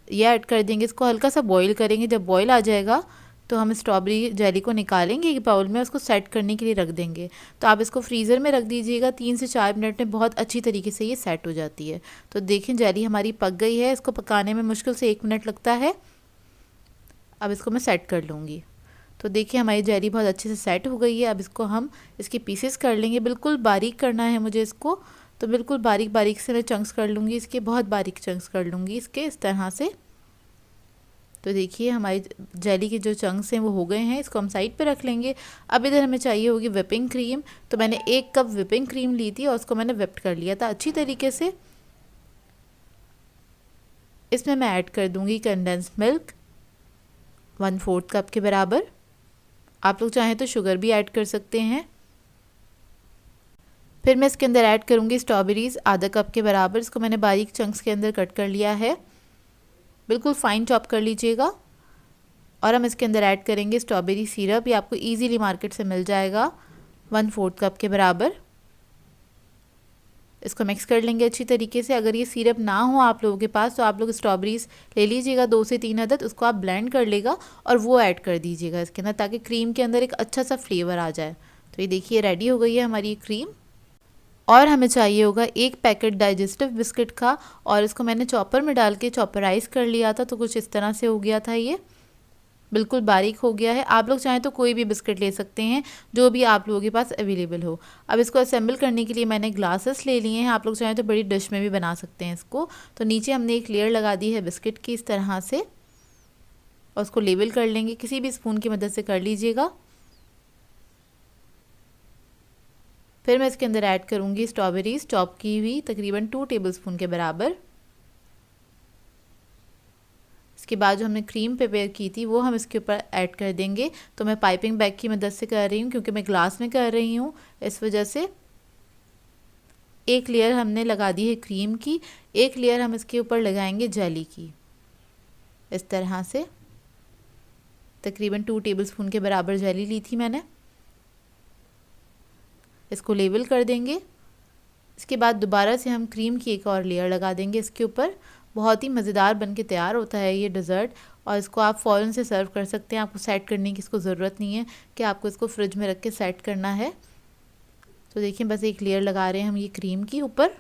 ये ऐड कर देंगे। इसको हल्का सा बॉईल करेंगे, जब बॉईल आ जाएगा तो हम स्ट्रॉबेरी जेली को निकालेंगे एक बाउल में, उसको सेट करने के लिए रख देंगे। तो आप इसको फ्रीज़र में रख दीजिएगा, 3 से 4 मिनट में बहुत अच्छी तरीके से ये सेट हो जाती है। तो देखें जेली हमारी पक गई है, इसको पकाने में मुश्किल से 1 मिनट लगता है। अब इसको मैं सेट कर लूँगी। तो देखिए हमारी जेली बहुत अच्छे से सेट हो गई है। अब इसको हम इसके पीसेस कर लेंगे, बिल्कुल बारीक करना है मुझे इसको, तो बिल्कुल बारीक बारीक से मैं चंक्स कर लूँगी इसके, बहुत बारीक चंक्स कर लूँगी इसके इस तरह से। तो देखिए हमारी जेली के जो चंक्स हैं वो हो गए हैं, इसको हम साइड पे रख लेंगे। अब इधर हमें चाहिए होगी विपिंग क्रीम। तो मैंने 1 कप विपिंग क्रीम ली थी और उसको मैंने विप्ड कर लिया था अच्छी तरीके से। इसमें मैं ऐड कर दूंगी कंडेंस मिल्क 1/4 कप के बराबर। आप लोग चाहें तो शुगर भी ऐड कर सकते हैं। फिर मैं इसके अंदर ऐड करूंगी स्ट्रॉबेरीज़ आधा कप के बराबर। इसको मैंने बारीक चंक्स के अंदर कट कर लिया है, बिल्कुल फाइन चॉप कर लीजिएगा। और हम इसके अंदर ऐड करेंगे स्ट्रॉबेरी सिरप, ये आपको इजीली मार्केट से मिल जाएगा 1/4 कप के बराबर। इसको मिक्स कर लेंगे अच्छी तरीके से। अगर ये सिरप ना हो आप लोगों के पास तो आप लोग स्ट्रॉबेरीज ले लीजिएगा 2 से 3 अदद, उसको आप ब्लेंड कर लेगा और वो ऐड कर दीजिएगा इसके अंदर, ताकि क्रीम के अंदर एक अच्छा सा फ्लेवर आ जाए। तो ये देखिए रेडी हो गई है हमारी क्रीम। और हमें चाहिए होगा 1 पैकेट डाइजेस्टिव बिस्किट का, और इसको मैंने चॉपर में डाल के चॉपराइज कर लिया था, तो कुछ इस तरह से हो गया था, ये बिल्कुल बारीक हो गया है। आप लोग चाहें तो कोई भी बिस्किट ले सकते हैं जो भी आप लोगों के पास अवेलेबल हो। अब इसको असेंबल करने के लिए मैंने ग्लासेस ले लिए हैं, आप लोग चाहें तो बड़ी डिश में भी बना सकते हैं इसको। तो नीचे हमने एक लेयर लगा दी है बिस्किट की इस तरह से, और उसको लेवल कर लेंगे, किसी भी स्पून की मदद से कर लीजिएगा। फिर मैं इसके अंदर ऐड करूँगी स्ट्रॉबेरीज चॉप की हुई तकरीबन 2 टेबलस्पून के बराबर। इसके बाद जो हमने क्रीम प्रिपेयर की थी वो हम इसके ऊपर ऐड कर देंगे। तो मैं पाइपिंग बैग की मदद से कर रही हूँ क्योंकि मैं ग्लास में कर रही हूँ, इस वजह से। एक लेयर हमने लगा दी है क्रीम की, एक लेयर हम इसके ऊपर लगाएंगे जेली की इस तरह से। तकरीबन 2 टेबलस्पून के बराबर जेली ली थी मैंने। इसको लेवल कर देंगे। इसके बाद दोबारा से हम क्रीम की एक और लेयर लगा देंगे इसके ऊपर। बहुत ही मज़ेदार बन के तैयार होता है ये डेज़र्ट, और इसको आप फ़ौरन से सर्व कर सकते हैं। आपको सेट करने की इसको ज़रूरत नहीं है कि आपको इसको फ्रिज में रख के सेट करना है। तो देखिए बस एक लेयर लगा रहे हैं हम ये क्रीम की ऊपर।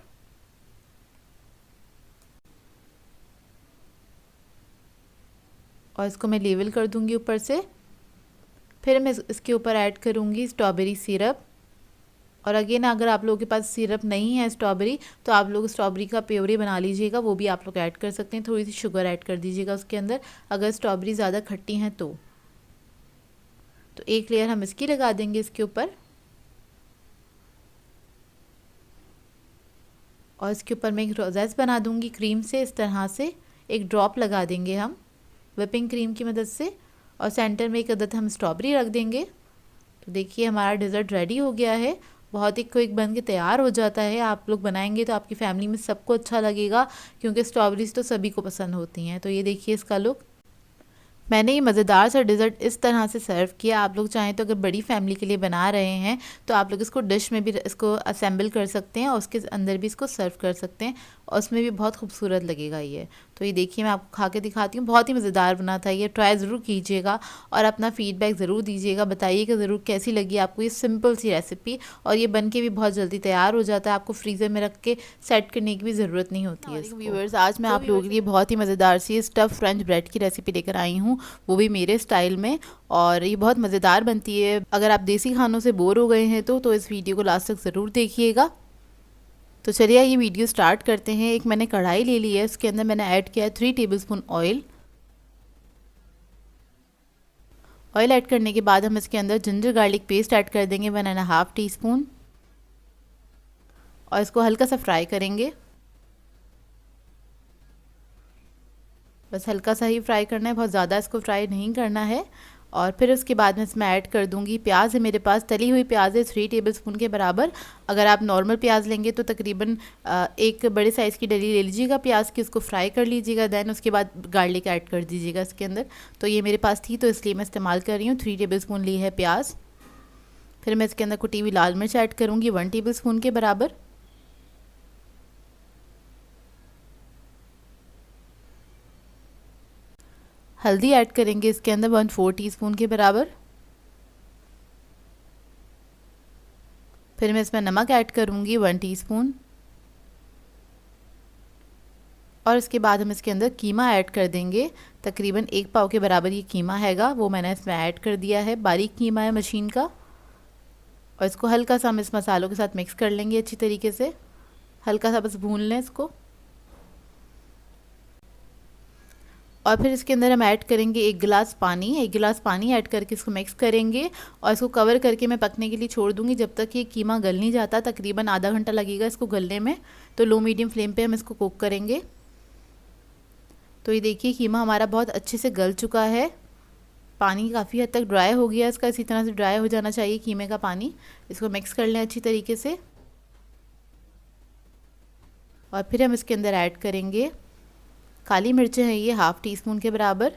और इसको मैं लेवल कर दूंगी ऊपर से। फिर मैं इसके ऊपर ऐड करूंगी स्ट्रॉबेरी सिरप। और अगेन अगर आप लोगों के पास सिरप नहीं है स्ट्रॉबेरी, तो आप लोग स्ट्रॉबेरी का प्योरी बना लीजिएगा, वो भी आप लोग ऐड कर सकते हैं। थोड़ी सी शुगर ऐड कर दीजिएगा उसके अंदर अगर स्ट्रॉबेरी ज़्यादा खट्टी हैं तो। एक लेयर हम इसकी लगा देंगे इसके ऊपर, और इसके ऊपर मैं एक रोज़ेस बना दूंगी क्रीम से इस तरह से। एक ड्रॉप लगा देंगे हम व्हिपिंग क्रीम की मदद से, और सेंटर में एक अदद हम स्ट्रॉबेरी रख देंगे। तो देखिए हमारा डेज़र्ट रेडी हो गया है, बहुत ही क्विक बन के तैयार हो जाता है। आप लोग बनाएंगे तो आपकी फैमिली में सबको अच्छा लगेगा, क्योंकि स्ट्रॉबेरीज तो सभी को पसंद होती हैं। तो ये देखिए इसका लुक। मैंने ये मज़ेदार सा डेज़र्ट इस तरह से सर्व किया। आप लोग चाहें तो अगर बड़ी फैमिली के लिए बना रहे हैं तो आप लोग इसको डिश में भी इसको असेंबल कर सकते हैं और उसके अंदर भी इसको सर्व कर सकते हैं, और उसमें भी बहुत खूबसूरत लगेगा ये। तो ये देखिए मैं आपको खा के दिखाती हूँ, बहुत ही मज़ेदार बना था ये। ट्राई ज़रूर कीजिएगा और अपना फ़ीडबैक ज़रूर दीजिएगा, बताइएगा ज़रूर कैसी लगी आपको ये सिंपल सी रेसिपी। और ये बन के भी बहुत जल्दी तैयार हो जाता है, आपको फ्रीज़र में रख के सेट करने की भी ज़रूरत नहीं होती है। व्यूअर्स, आज मैं आप लोगों के लिए बहुत ही मज़ेदार सी स्टफ़ फ्रेंच ब्रेड की रेसिपी लेकर आई हूँ, वो भी मेरे स्टाइल में, और ये बहुत मज़ेदार बनती है। अगर आप देसी खानों से बोर हो गए हैं तो इस वीडियो को लास्ट तक ज़रूर देखिएगा। तो चलिए ये वीडियो स्टार्ट करते हैं। एक मैंने कढ़ाई ले ली है, उसके अंदर मैंने ऐड किया है 3 टेबलस्पून ऑयल। ऑयल ऐड करने के बाद हम इसके अंदर जिंजर गार्लिक पेस्ट ऐड कर देंगे 1.5 टीस्पून, और इसको हल्का सा फ्राई करेंगे। बस हल्का सा ही फ्राई करना है, बहुत ज़्यादा इसको फ्राई नहीं करना है। और फिर उसके बाद में इसमें ऐड कर दूंगी प्याज है मेरे पास, तली हुई प्याज है 3 टेबलस्पून के बराबर। अगर आप नॉर्मल प्याज लेंगे तो तकरीबन एक बड़े साइज़ की डली ले लीजिएगा प्याज की, उसको फ्राई कर लीजिएगा। दैन उसके बाद गार्लिक ऐड कर दीजिएगा इसके अंदर। तो ये मेरे पास थी तो इसलिए मैं इस्तेमाल कर रही हूँ। 3 टेबलस्पून ली है प्याज। फिर मैं इसके अंदर कुटी हुई लाल मिर्च ऐड करूँगी 1 टेबलस्पून के बराबर। हल्दी ऐड करेंगे इसके अंदर 1/4 टीस्पून के बराबर। फिर मैं इसमें नमक ऐड करूँगी 1 टीस्पून। और इसके बाद हम इसके अंदर कीमा ऐड कर देंगे। तकरीबन 1 पाव के बराबर ये कीमा हैगा, वो मैंने इसमें ऐड कर दिया है। बारीक कीमा है मशीन का। और इसको हल्का सा हम इस मसालों के साथ मिक्स कर लेंगे अच्छी तरीके से। हल्का सा बस भून लें इसको। और फिर इसके अंदर हम ऐड करेंगे 1 गिलास पानी। 1 गिलास पानी ऐड करके इसको मिक्स करेंगे और इसको कवर करके मैं पकने के लिए छोड़ दूंगी जब तक ये कीमा गल नहीं जाता। तकरीबन आधा घंटा लगेगा इसको गलने में। तो लो मीडियम फ्लेम पे हम इसको कुक करेंगे। तो ये देखिए कीमा हमारा बहुत अच्छे से गल चुका है। पानी काफ़ी हद तक ड्राई हो गया इसका, इसी तरह से ड्राई हो जाना चाहिए कीमे का पानी। इसको मिक्स कर लें अच्छी तरीके से। और फिर हम इसके अंदर ऐड करेंगे काली मिर्चें हैं ये 1/2 टीस्पून के बराबर।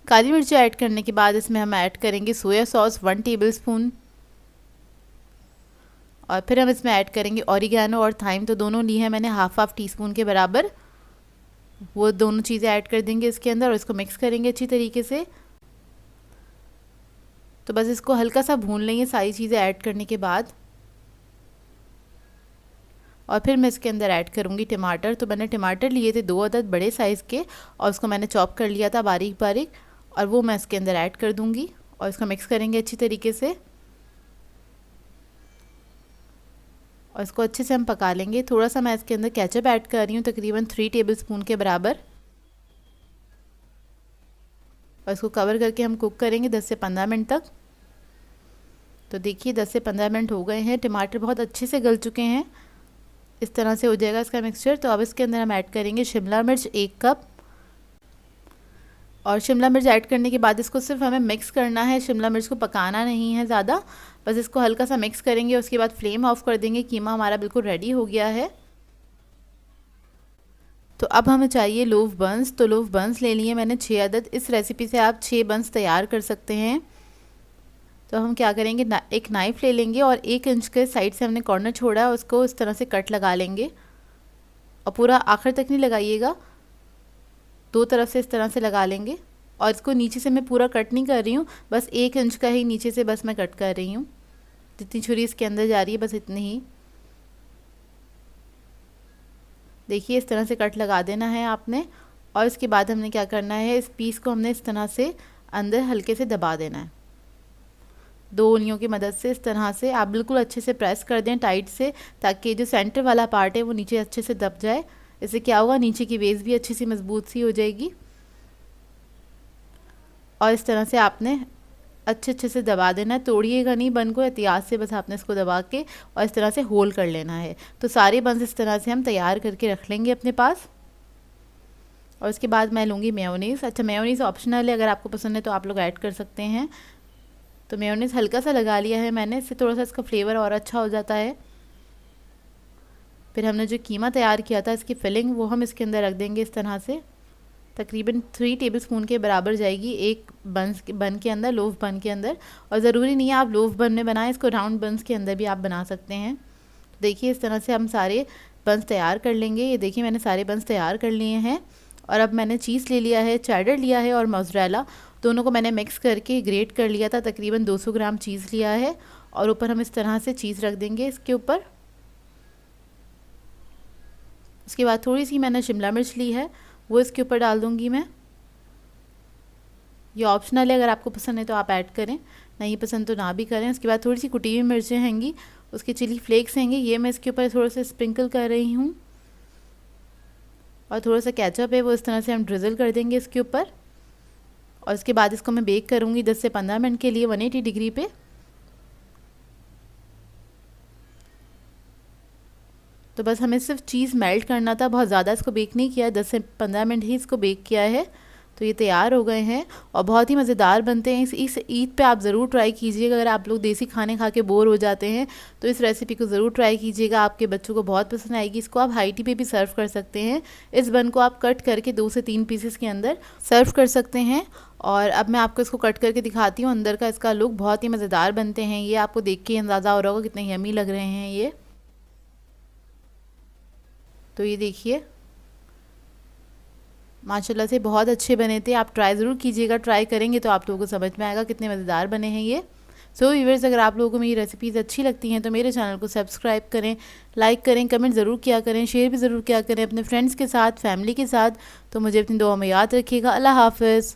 काली मिर्चें ऐड करने के बाद इसमें हम ऐड करेंगे सोया सॉस 1 टेबलस्पून। और फिर हम इसमें ऐड करेंगे ऑरिगेनो और थाइम, तो दोनों ली है मैंने 1/2 टीस्पून के बराबर। वो दोनों चीज़ें ऐड कर देंगे इसके अंदर और इसको मिक्स करेंगे अच्छी तरीके से। तो बस इसको हल्का सा भून लेंगे सारी चीज़ें ऐड करने के बाद। और फिर मैं इसके अंदर ऐड करूँगी टमाटर। तो मैंने टमाटर लिए थे 2 अदद बड़े साइज़ के और उसको मैंने चॉप कर लिया था बारीक बारीक, और वो मैं इसके अंदर ऐड कर दूँगी और इसको मिक्स करेंगे अच्छी तरीके से। और इसको अच्छे से हम पका लेंगे। थोड़ा सा मैं इसके अंदर केचप ऐड कर रही हूँ, तकरीबन 3 टेबलस्पून के बराबर। और इसको कवर करके हम कुक करेंगे 10 से 15 मिनट तक। तो देखिए 10 से 15 मिनट हो गए हैं। टमाटर बहुत अच्छे से गल चुके हैं। इस तरह से हो जाएगा इसका मिक्सचर। तो अब इसके अंदर हम ऐड करेंगे शिमला मिर्च 1 कप। और शिमला मिर्च ऐड करने के बाद इसको सिर्फ हमें मिक्स करना है, शिमला मिर्च को पकाना नहीं है ज़्यादा। बस इसको हल्का सा मिक्स करेंगे, उसके बाद फ्लेम ऑफ कर देंगे। कीमा हमारा बिल्कुल रेडी हो गया है। तो अब हमें चाहिए लोफ बंस। तो लोफ बंस ले लिए मैंने 6 अदद। इस रेसिपी से आप 6 बंस तैयार कर सकते हैं। तो हम क्या करेंगे, एक नाइफ़ ले लेंगे और 1 इंच के साइड से हमने कॉर्नर छोड़ा है, उसको इस तरह से कट लगा लेंगे। और पूरा आखिर तक नहीं लगाइएगा, 2 तरफ से इस तरह से लगा लेंगे। और इसको नीचे से मैं पूरा कट नहीं कर रही हूँ, बस 1 इंच का ही नीचे से बस मैं कट कर रही हूँ। जितनी छुरी इसके अंदर जा रही है बस इतनी ही। देखिए इस तरह से कट लगा देना है आपने। और इसके बाद हमने क्या करना है, इस पीस को हमने इस तरह से अंदर हल्के से दबा देना है 2 उंगलियों की मदद से। इस तरह से आप बिल्कुल अच्छे से प्रेस कर दें टाइट से, ताकि जो सेंटर वाला पार्ट है वो नीचे अच्छे से दब जाए। इससे क्या होगा, नीचे की बेस भी अच्छी सी मजबूत सी हो जाएगी। और इस तरह से आपने अच्छे से दबा देना है, तोड़िएगा नहीं बन को, एहतियात से बस आपने इसको दबा के और इस तरह से होल कर लेना है। तो सारे बंस इस तरह से हम तैयार करके रख लेंगे अपने पास। और उसके बाद मैं लूँगी मेयोनीज़। अच्छा, मेयोनीज़ ऑप्शनल है, अगर आपको पसंद है तो आप लोग ऐड कर सकते हैं। तो मेयोनीज़ हल्का सा लगा लिया है मैंने, इससे थोड़ा सा इसका फ्लेवर और अच्छा हो जाता है। फिर हमने जो कीमा तैयार किया था इसकी फिलिंग, वो हम इसके अंदर रख देंगे इस तरह से। तकरीबन 3 टेबलस्पून के बराबर जाएगी एक बन के अंदर, लोफ बन के अंदर। और ज़रूरी नहीं है आप लोफ बन में बनाएं, इसको राउंड बंस के अंदर भी आप बना सकते हैं। देखिए इस तरह से हम सारे बंस तैयार कर लेंगे। ये देखिए मैंने सारे बंस तैयार कर लिए हैं। और अब मैंने चीज़ ले लिया है, चेडर लिया है और मोज़रेला, दोनों को मैंने मिक्स करके ग्रेट कर लिया था। तकरीबन 200 ग्राम चीज़ लिया है और ऊपर हम इस तरह से चीज़ रख देंगे इसके ऊपर। उसके बाद थोड़ी सी मैंने शिमला मिर्च ली है, वो इसके ऊपर डाल दूँगी मैं। ये ऑप्शनल है, अगर आपको पसंद है तो आप ऐड करें, नहीं पसंद तो ना भी करें। उसके बाद थोड़ी सी कुटी हुई मिर्चें हैंगी, उसके चिली फ्लेक्स हैंगे, ये मैं इसके ऊपर थोड़ा सा स्प्रिंकल कर रही हूँ। और थोड़ा सा केचप है, वो इस तरह से हम ड्रिज़ल कर देंगे इसके ऊपर। और उसके बाद इसको मैं बेक करूँगी 10 से 15 मिनट के लिए 180 डिग्री पे। तो बस हमें सिर्फ चीज़ मेल्ट करना था, बहुत ज़्यादा इसको बेक नहीं किया, 10 से 15 मिनट ही इसको बेक किया है। तो ये तैयार हो गए हैं और बहुत ही मज़ेदार बनते हैं। इस ईद पे आप ज़रूर ट्राई कीजिएगा। अगर आप लोग देसी खाने खा के बोर हो जाते हैं तो इस रेसिपी को ज़रूर ट्राई कीजिएगा, आपके बच्चों को बहुत पसंद आएगी। इसको आप हाई टी पे भी सर्व कर सकते हैं। इस बन को आप कट करके 2 से 3 पीसेस के अंदर सर्व कर सकते हैं। और अब मैं आपको इसको कट करके दिखाती हूँ, अंदर का इसका लुक बहुत ही मज़ेदार बनते हैं। ये आपको देख के अंदाज़ा हो रहा होगा कितने यमी लग रहे हैं ये। तो ये देखिए माशाल्लाह से बहुत अच्छे बने थे। आप ट्राई ज़रूर कीजिएगा, ट्राई करेंगे तो आप लोगों को समझ में आएगा कितने मज़ेदार बने हैं ये। सो व्यूअर्स, अगर आप लोगों को मेरी रेसिपीज़ अच्छी लगती हैं तो मेरे चैनल को सब्सक्राइब करें, लाइक करें, कमेंट ज़रूर किया करें, शेयर भी ज़रूर किया करें अपने फ्रेंड्स के साथ, फैमिली के साथ। तो मुझे अपनी दुआ में याद रखिएगा। अल्लाह हाफ़िज़।